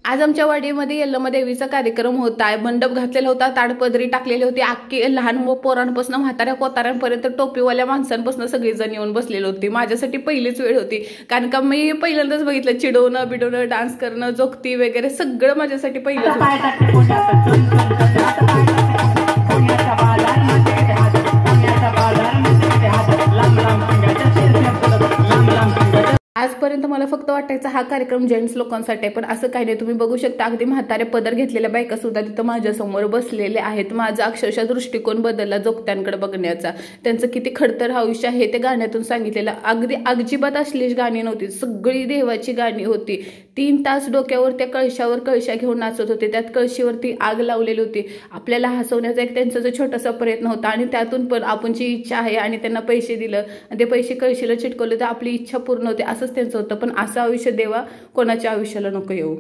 आज आमच्या वाडीमध्ये यल्लमा देवीचा कार्यक्रम होता. मंडप घातलेला होता, ताडपदरी टाकलेली होती. अख्खी लहान पोरांपासून म्हाताऱ्या कोताऱ्यांपर्यंत टोपीवाल्या माणसांपासून सगळेजण येऊन बसलेले होते. माझ्यासाठी पहिलीच वेळ होती, कारण का मी पहिल्यांदाच बघितलं चिडवणं बिडवणं, डान्स करणं, जोगती वगैरे सगळं माझ्यासाठी पहिलंच आजपर्यंत मला फक्त वाटायचं हा कार्यक्रम जेंट्स लोकांसाठी आहे, पण असं काही नाही. तुम्ही बघू शकता अगदी म्हातारे पदर घेतलेल्या बायका सुद्धा तिथं माझ्यासमोर बसलेले आहेत. माझा अक्षरशः दृष्टिकोन बदलला जोगत्यांकडे बघण्याचा. त्यांचं किती खडतर आयुष्य आहे ते गाण्यातून सांगितलेलं. अगदी अजिबात असलीच गाणी नव्हती, सगळी देवाची गाणी होती. 3 तास डोक्यावर त्या कळशावर कळशा घेऊन नाचत होते. त्यात कळशीवरती आग लावलेली होती. आपल्याला हसवण्याचा एक त्यांचा जो छोटासा प्रयत्न होता, आणि त्यातून पण आपण जी इच्छा आहे आणि त्यांना पैसे दिलं आणि ते पैसे कळशीला चिटकवले तर आपली इच्छा पूर्ण होते, असंच त्यांचं होतं. पण असं आयुष्य देवा कोणाच्या आयुष्याला नको येऊ.